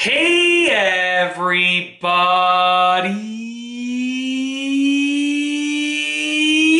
Hey everybody!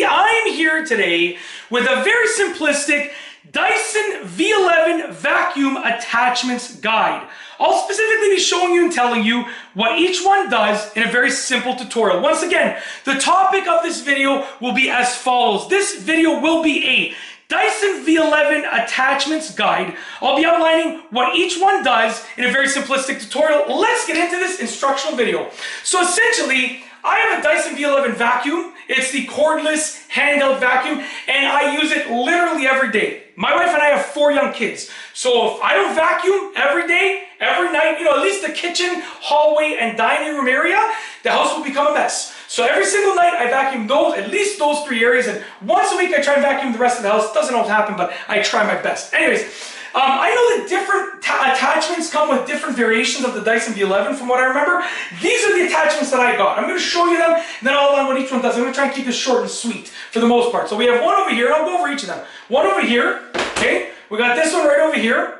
I'm here today with a very simplistic Dyson V11 Vacuum Attachments Guide. I'll specifically be showing you and telling you what each one does in a very simple tutorial. Once again, the topic of this video will be as follows. This video will be a Dyson V11 Attachments Guide. I'll be outlining what each one does in a very simplistic tutorial. Let's get into this instructional video. So essentially, I have a Dyson V11 Vacuum. It's the cordless handheld vacuum, and I use it literally every day. My wife and I have 4 young kids. So if I don't vacuum every day, every night, at least the kitchen, hallway, and dining room area, the house will become a mess. So every single night I vacuum at least those 3 areas, and once a week I try and vacuum the rest of the house. Doesn't always happen, but I try my best. Anyways, I know that different attachments come with different variations of the Dyson V11 from what I remember. These are the attachments that I got. I'm going to show you them, and then I'll outline what each one does. I'm going to try and keep this short and sweet for the most part. So we have one over here, and I'll go over each of them. One over here, okay? We got this one right over here.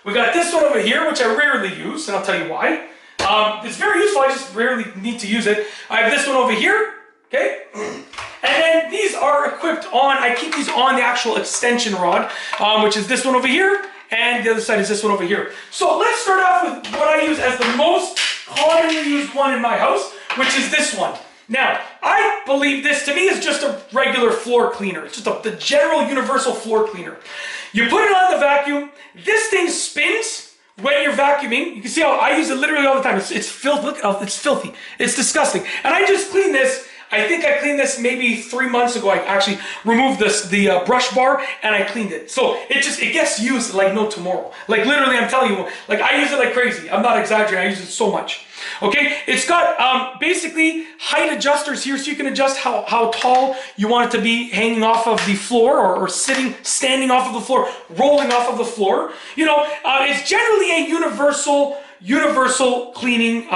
We got this one over here, which I rarely use, and I'll tell you why. It's very useful, I just rarely need to use it. I have this one over here, okay? And then these are equipped on, I keep these on the actual extension rod, which is this one over here, and the other side is this one over here. So let's start off with what I use as the most commonly used one in my house, which is this one. Now, I believe this, to me, is just a regular floor cleaner. It's just the general universal floor cleaner. You put it on the vacuum, this thing spins when you're vacuuming. You can see how I use it literally all the time. It's filthy. Look, it's filthy. It's disgusting. And I just cleaned this. I think I cleaned this maybe 3 months ago. I actually removed the brush bar and I cleaned it. So it gets used like no tomorrow. Like literally, I'm telling you, like I use it like crazy. I'm not exaggerating. I use it so much. Okay, it's got basically height adjusters here, so you can adjust how tall you want it to be hanging off of the floor, or standing off of the floor, rolling off of the floor. It's generally a universal cleaning,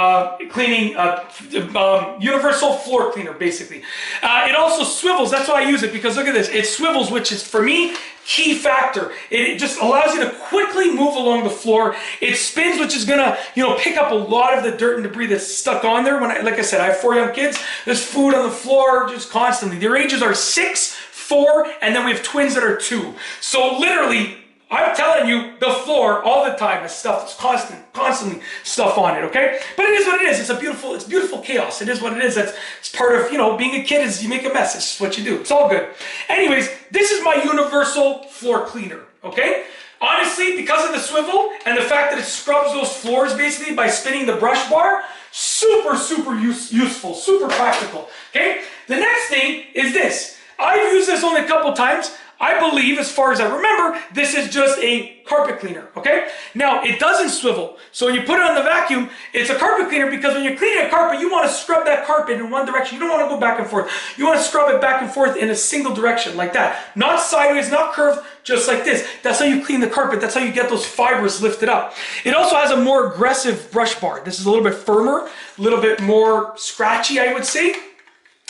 universal floor cleaner, basically. It also swivels. That's why I use it, because look at this. It swivels, which is, for me, key factor. It just allows you to quickly move along the floor. It spins, which is gonna, pick up a lot of the dirt and debris that's stuck on there. Like I said, I have 4 young kids. There's food on the floor just constantly. Their ages are 6, 4, and then we have twins that are 2. So literally, I'm telling you, the floor all the time has stuff. It's constantly stuff on it, okay? But it is what it is. It's beautiful chaos. It is what it is. It's part of, being a kid is you make a mess. It's what you do. It's all good. Anyways, this is my universal floor cleaner, okay? Honestly, because of the swivel and the fact that it scrubs those floors basically by spinning the brush bar, super useful, super practical, okay? The next thing is this. I've used this only a couple times. I believe, as far as I remember, this is just a carpet cleaner, okay? Now, it doesn't swivel. So when you put it on the vacuum, it's a carpet cleaner, because when you're cleaning a carpet, you want to scrub that carpet in one direction. You don't want to go back and forth. You want to scrub it back and forth in a single direction, like that. Not sideways, not curved, just like this. That's how you clean the carpet. That's how you get those fibers lifted up. It also has a more aggressive brush bar. This is a little bit firmer, a little bit more scratchy, I would say.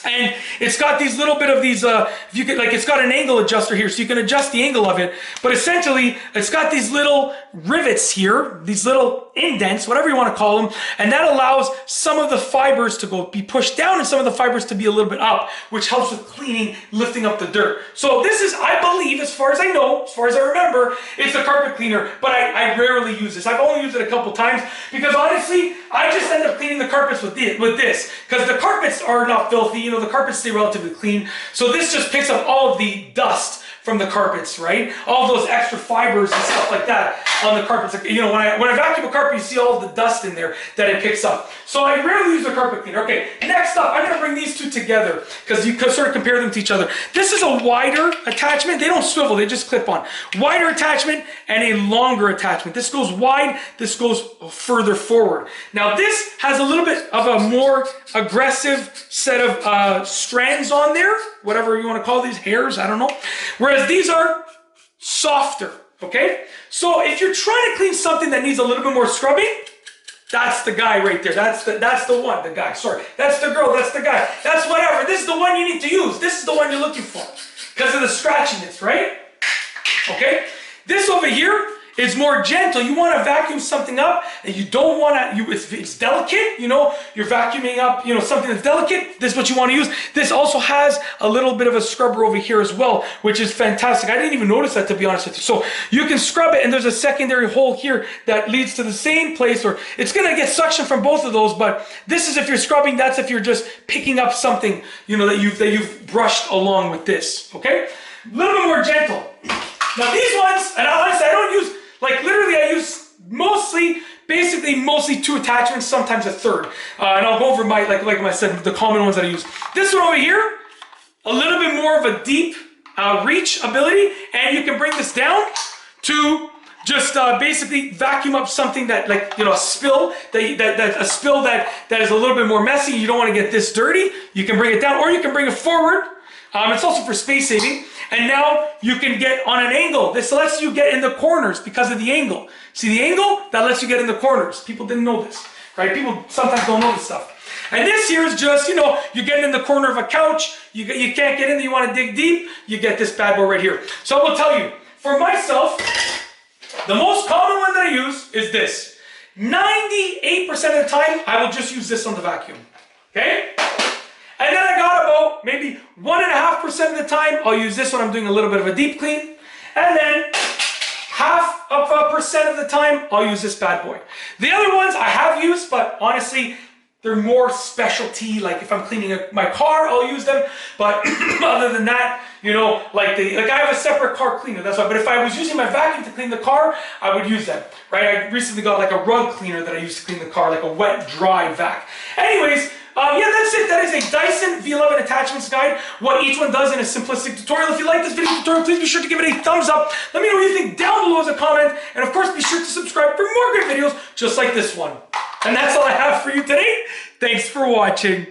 And it's got these little bit of these, it's got an angle adjuster here, so you can adjust the angle of it. But essentially, it's got these little rivets here, these little indents, whatever you want to call them. And that allows some of the fibers to be pushed down and some of the fibers to be a little bit up, which helps with cleaning, lifting up the dirt. So this is, I believe, as far as I know, as far as I remember, it's a carpet cleaner. But I rarely use this. I've only used it a couple times because honestly, I just end up cleaning the carpets with this. Because the carpets are not filthy. The carpets stay relatively clean. So this just picks up all of the dust from the carpets, right? All those extra fibers and stuff like that on the carpets. When I vacuum a carpet, you see all the dust in there that it picks up. So I rarely use the carpet cleaner. Okay, next up, I'm gonna bring these two together because you can sort of compare them to each other. This is a wider attachment. They don't swivel, they just clip on. Wider attachment and a longer attachment. This goes wide, this goes further forward. Now this has a little bit of a more aggressive set of strands on there, whatever you want to call these, hairs, I don't know. Whereas these are softer, okay? So if you're trying to clean something that needs a little bit more scrubbing, that's the guy right there. That's the one, the guy, sorry. That's the girl, that's the guy. That's whatever. This is the one you need to use. This is the one you're looking for because of the scratchiness, right? Okay? This over here is more gentle. You want to vacuum something up and you don't want to, it's delicate, you know, you're vacuuming up, you know, something that's delicate, this is what you want to use. This also has a little bit of a scrubber over here as well, which is fantastic. I didn't even notice that, to be honest with you. So you can scrub it, and there's a secondary hole here that leads to the same place, or it's going to get suction from both of those, but this is if you're scrubbing, that's if you're just picking up something, you know, that you've brushed along with this, okay? A little bit more gentle. Now these ones, and honestly, I don't use, like literally I use mostly 2 attachments, sometimes a third. And I'll go over my, like I said, the common ones that I use. This one over here, a little bit more of a deep reach ability, and you can bring this down to just basically vacuum up something that, like, you know, a spill that is a little bit more messy. You don't want to get this dirty. You can bring it down, or you can bring it forward. It's also for space saving. And now you can get on an angle. This lets you get in the corners because of the angle. See the angle? That lets you get in the corners. People didn't know this, right? People sometimes don't know this stuff. And this here is just, you know, you're getting in the corner of a couch. You can't get in there. You want to dig deep. You get this bad boy right here. So I will tell you, for myself, the most common one that I use is this. 98% of the time, I will just use this on the vacuum. Okay? And then I got about maybe 1.5% of the time, I'll use this when I'm doing a little bit of a deep clean. And then 0.5% of the time, I'll use this bad boy. The other ones I have used, but honestly, they're more specialty. Like if I'm cleaning my car, I'll use them. But other than that, you know, like I have a separate car cleaner, that's why. But if I was using my vacuum to clean the car, I would use them, right? I recently got like a rug cleaner that I used to clean the car, like a wet, dry vac. Anyways, yeah, that's it. That is a Dyson V11 attachments guide. What each one does in a simplistic tutorial. If you like this video tutorial, please be sure to give it a thumbs up. Let me know what you think down below as a comment. And of course, be sure to subscribe for more good videos just like this one. And that's all I have for you today. Thanks for watching.